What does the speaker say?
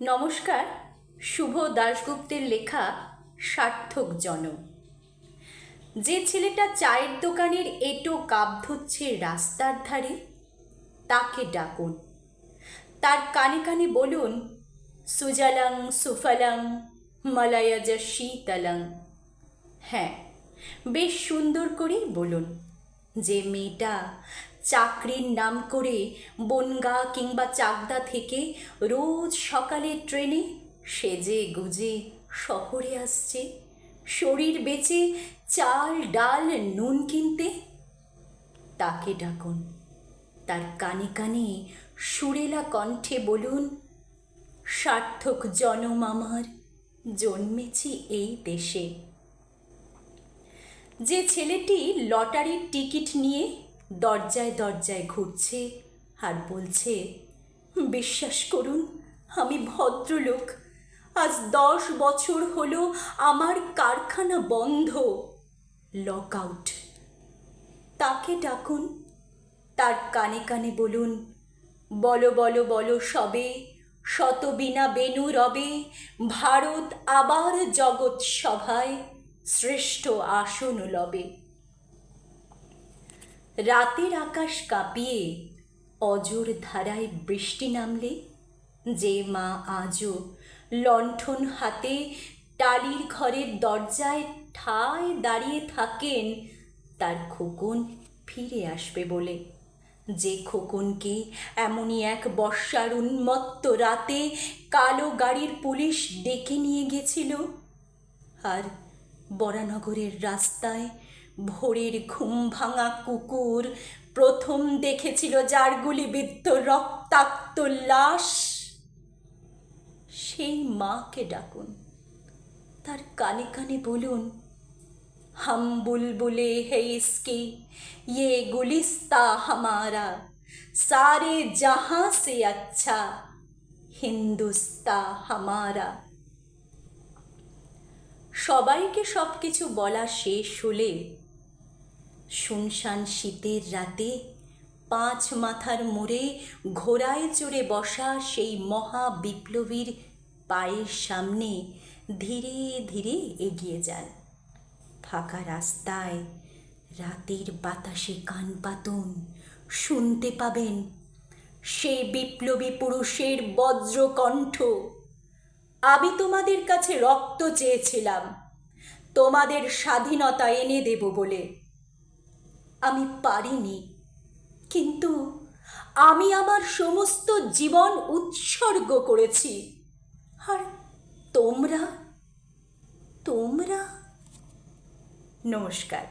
নমস্কার। শুভ দাশগুপ্তের লেখা সার্থক জনম। যে ছেলেটা চায়ের দোকানের এঁটো কাপ ধুচ্ছে রাস্তার ধারে, তাকে ডাকুন। তার কানে কানে বলুন, সুজলং সুফলং মলয়জ শীতলং। হ্যাঁ, বেশ সুন্দর করেই বলুন। যে মেয়েটা চাকরির নাম করে বনগাঁ কিংবা চাকদা থেকে রোজ সকালে ট্রেনে সেজে গুজে শহরে আসছে শরীর বেচে চাল ডাল নুন কিনতে, তাকে ডাকুন। তার কানে কানে সুরেলা কণ্ঠে বলুন, সার্থক জনম আমার, জন্মেছি এই দেশে। যে ছেলেটি লটারির টিকিট নিয়ে দরজায় দরজায় ঘুরছে আর বলছে, বিশ্বাস করুন আমি ভদ্রলোক, আজ 10 বছর হলো আমার কারখানা বন্ধ, লক আউট, তাকে ডাকুন। তার কানে কানে বলুন, বলো বলো বলো সবে, শত বিনা বেনু রবে, ভারত আবার জগৎ সভায় শ্রেষ্ঠ আসন লবে। রাতের আকাশ কাঁপিয়ে অজর ধারায় বৃষ্টি নামলে যে মা আজও লণ্ঠন হাতে টালির ঘরের দরজায় ঠায় দাঁড়িয়ে থাকেন তার খোকন ফিরে আসবে বলে, যে খোকনকে এমনই এক বর্ষার উন্মত্ত রাতে কালো গাড়ির পুলিশ ডেকে নিয়ে গেছিল, আর বরানগরের রাস্তায় ভোরের ঘুম ভাঙা কুকুর প্রথম দেখেছিল যার গুলিবিদ্ধ রক্তাক্ত লাশ, সেই মাকে ডাকুন। তার কানে কানে বলুন, हम बुलबुले है इसकी, ये गुलिस्ता हमारा, सारे जहां से अच्छा हिंदुस्ता हमारा। সবাইকে সব কিছু বলা শেষ হলে শুনশান শীতের রাতে 5 মাথার মোড়ে ঘোড়ায় চড়ে বসা সেই মহা বিপ্লবীর পায়ের সামনে ধীরে ধীরে এগিয়ে যান। ফাঁকা রাস্তায় রাতের বাতাসে কান পাতুন, শুনতে পাবেন সেই বিপ্লবী পুরুষের বজ্রকণ্ঠ, আমি তোমাদের কাছে রক্ত চেয়েছিলাম তোমাদের স্বাধীনতা এনে দেব বলে, আমি পারিনি, কিন্তু আমি আমার সমস্ত জীবন উৎসর্গ করেছি, আর তোমরা তোমরা নমস্কার।